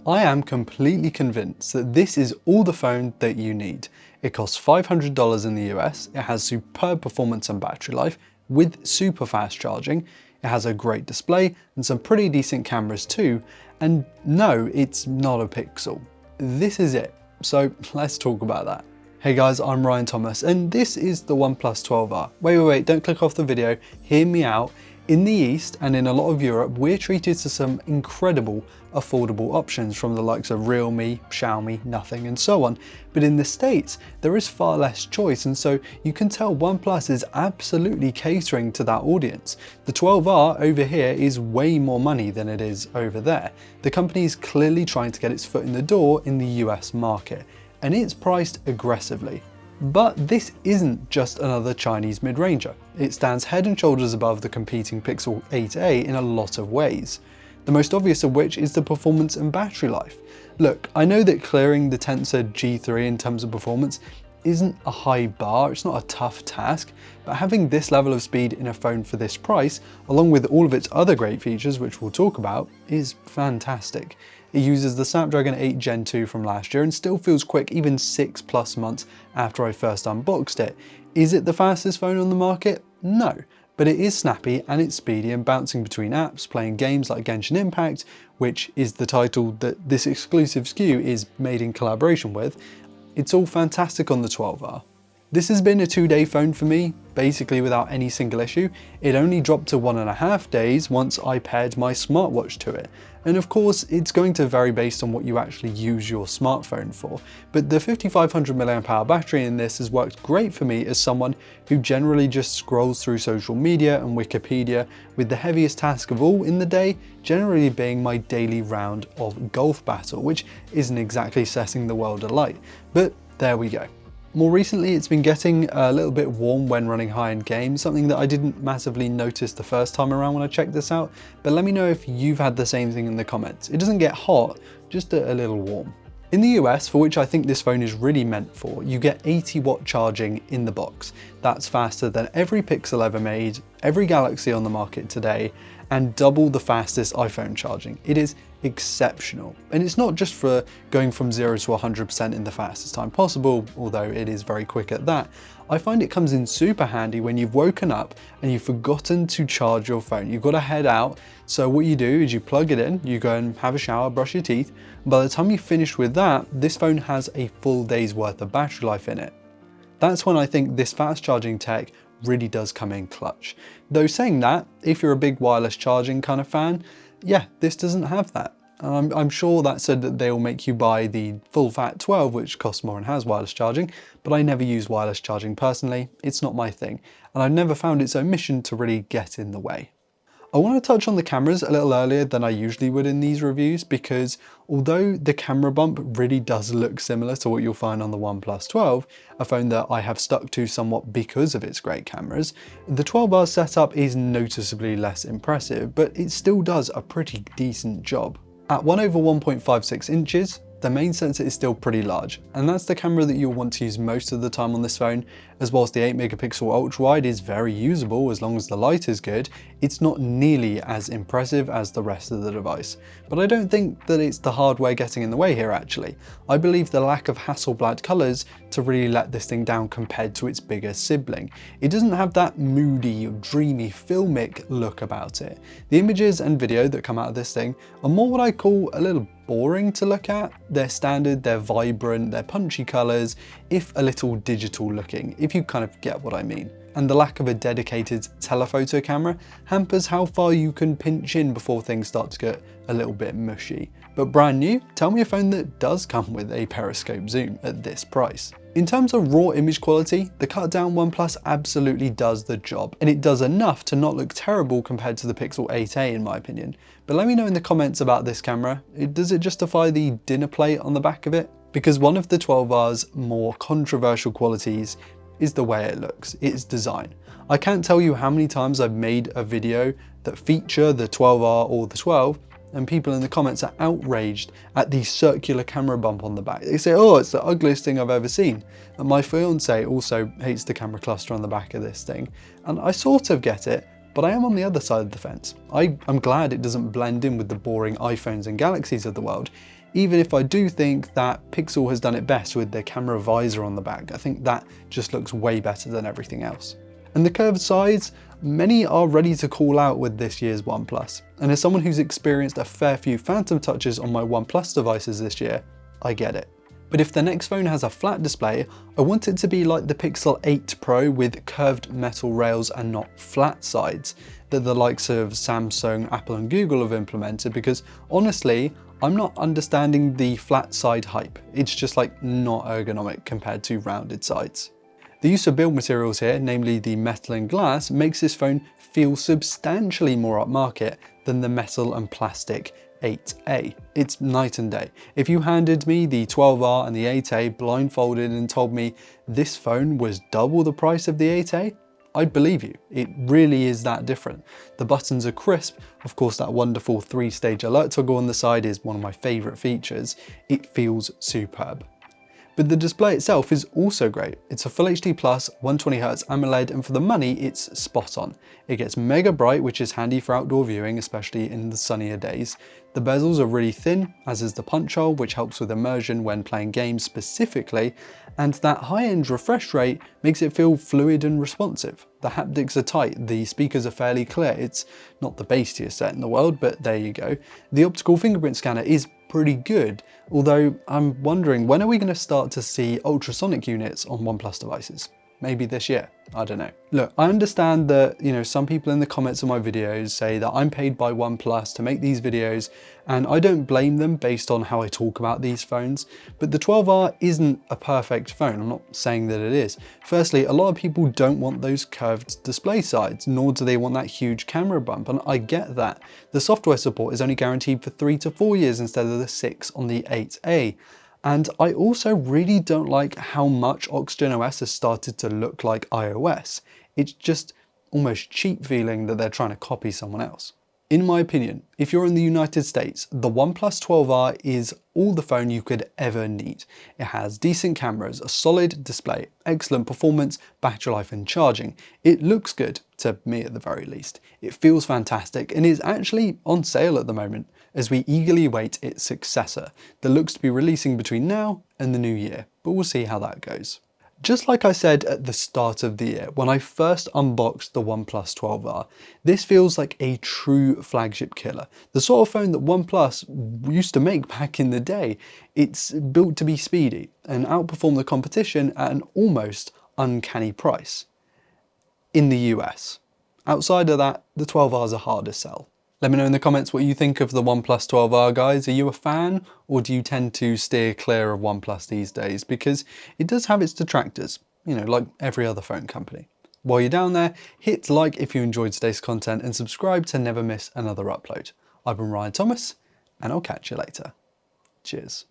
I am completely convinced that this is all the phone that you need. It costs $500 in the US, it has superb performance and battery life with super fast charging, it has a great display and some pretty decent cameras too, and no, it's not a Pixel. This is it, so let's talk about that. Hey guys, I'm Ryan Thomas and this is the OnePlus 12R. Wait, don't click off the video, hear me out. In the East and in a lot of Europe, we're treated to some incredible affordable options from the likes of Realme, Xiaomi, Nothing and so on. But in the States, there is far less choice, and so you can tell OnePlus is absolutely catering to that audience. The 12R over here is way more money than it is over there. The company is clearly trying to get its foot in the door in the US market, and it's priced aggressively. But this isn't just another Chinese mid-ranger. It stands head and shoulders above the competing Pixel 8a in a lot of ways. The most obvious of which is the performance and battery life. Look, I know that clearing the Tensor G3 in terms of performance isn't a high bar, it's not a tough task, but having this level of speed in a phone for this price, along with all of its other great features which we'll talk about, is fantastic. It uses the Snapdragon 8 Gen 2 from last year and still feels quick even 6+ months after I first unboxed it. Is it the fastest phone on the market? No, but it is snappy and it's speedy and bouncing between apps, playing games like Genshin Impact, which is the title that this exclusive SKU is made in collaboration with. It's all fantastic on the 12R. This has been a 2-day phone for me, basically without any single issue. It only dropped to 1.5 days once I paired my smartwatch to it. And of course, it's going to vary based on what you actually use your smartphone for. But the 5500 mAh battery in this has worked great for me as someone who generally just scrolls through social media and Wikipedia, with the heaviest task of all in the day generally being my daily round of golf battle, which isn't exactly setting the world alight. But there we go. More recently, it's been getting a little bit warm when running high-end games, something that I didn't massively notice the first time around when I checked this out, but let me know if you've had the same thing in the comments. It doesn't get hot, just a little warm. In the US, for which I think this phone is really meant for, you get 80-watt charging in the box. That's faster than every Pixel ever made, every Galaxy on the market today, and double the fastest iPhone charging. It is exceptional. And it's not just for going from 0 to 100% in the fastest time possible, although it is very quick at that. I find it comes in super handy when you've woken up and you've forgotten to charge your phone. You've got to head out, so what you do is you plug it in, you go and have a shower, brush your teeth. By the time you finish with that, this phone has a full day's worth of battery life in it. That's when I think this fast charging tech really does come in clutch. Though saying that, if you're a big wireless charging kind of fan, yeah, this doesn't have that. I'm sure that said that they'll make you buy the full fat 12, which costs more and has wireless charging, but I never use wireless charging personally. It's not my thing, and I've never found its own mission to really get in the way. I want to touch on the cameras a little earlier than I usually would in these reviews, because although the camera bump really does look similar to what you'll find on the OnePlus 12, a phone that I have stuck to somewhat because of its great cameras, the 12R setup is noticeably less impressive, but it still does a pretty decent job. At 1/1.56 inches, the main sensor is still pretty large, and that's the camera that you'll want to use most of the time on this phone, as whilst the 8-megapixel ultra-wide is very usable as long as the light is good, it's not nearly as impressive as the rest of the device. But I don't think that it's the hardware getting in the way here actually. I believe the lack of Hasselblad colours to really let this thing down compared to its bigger sibling. It doesn't have that moody, dreamy, filmic look about it. The images and video that come out of this thing are more what I call a little boring to look at. They're standard, they're vibrant, they're punchy colours, if a little digital looking, if you kind of get what I mean. And the lack of a dedicated telephoto camera hampers how far you can pinch in before things start to get a little bit mushy. But brand new, tell me a phone that does come with a periscope zoom at this price. In terms of raw image quality, the cut down OnePlus absolutely does the job, and it does enough to not look terrible compared to the Pixel 8a in my opinion. But let me know in the comments about this camera, does it justify the dinner plate on the back of it? Because one of the 12R's more controversial qualities is the way it looks, its design. I can't tell you how many times I've made a video that feature the 12R or the 12, and people in the comments are outraged at the circular camera bump on the back. They say, oh, it's the ugliest thing I've ever seen. And my fiance also hates the camera cluster on the back of this thing. And I sort of get it, but I am on the other side of the fence. I'm glad it doesn't blend in with the boring iPhones and Galaxies of the world. even if I do think that Pixel has done it best with their camera visor on the back. I think that just looks way better than everything else. And the curved sides, many are ready to call out with this year's OnePlus. And as someone who's experienced a fair few phantom touches on my OnePlus devices this year, I get it. But if the next phone has a flat display, I want it to be like the Pixel 8 Pro with curved metal rails and not flat sides that the likes of Samsung, Apple and Google have implemented, because honestly, I'm not understanding the flat side hype. It's just like not ergonomic compared to rounded sides. The use of build materials here, namely the metal and glass, makes this phone feel substantially more upmarket than the metal and plastic 8A. It's night and day. If you handed me the 12R and the 8A blindfolded and told me this phone was double the price of the 8A, I'd believe you. It really is that different. The buttons are crisp. Of course, that wonderful 3-stage alert toggle on the side is one of my favorite features. It feels superb. But the display itself is also great. It's a Full HD Plus 120Hz AMOLED, and for the money, it's spot on. It gets mega bright, which is handy for outdoor viewing, especially in the sunnier days. The bezels are really thin, as is the punch hole, which helps with immersion when playing games specifically, and that high-end refresh rate makes it feel fluid and responsive. The haptics are tight, the speakers are fairly clear. It's not the bassiest set in the world, but there you go. The optical fingerprint scanner is pretty good, although I'm wondering, when are we going to start to see ultrasonic units on OnePlus devices? Maybe this year, I don't know. Look, I understand that, some people in the comments of my videos say that I'm paid by OnePlus to make these videos, and I don't blame them based on how I talk about these phones, but the 12R isn't a perfect phone. I'm not saying that it is. Firstly, a lot of people don't want those curved display sides, nor do they want that huge camera bump, and I get that. The software support is only guaranteed for 3 to 4 years instead of the 6 on the 8A. And I also really don't like how much Oxygen OS has started to look like iOS. It's just almost cheap feeling that they're trying to copy someone else. In my opinion, if you're in the United States, the OnePlus 12R is all the phone you could ever need. It has decent cameras, a solid display, excellent performance, battery life and charging. It looks good, to me at the very least. It feels fantastic and is actually on sale at the moment as we eagerly await its successor that looks to be releasing between now and the new year, but we'll see how that goes. Just like I said at the start of the year, when I first unboxed the OnePlus 12R, this feels like a true flagship killer. The sort of phone that OnePlus used to make back in the day. It's built to be speedy and outperform the competition at an almost uncanny price. In the US. Outside of that, the 12Rs are hard to sell. Let me know in the comments what you think of the OnePlus 12R, guys. Are you a fan, or do you tend to steer clear of OnePlus these days? Because it does have its detractors, like every other phone company. While you're down there, hit like if you enjoyed today's content and subscribe to never miss another upload. I've been Ryan Thomas, and I'll catch you later. Cheers.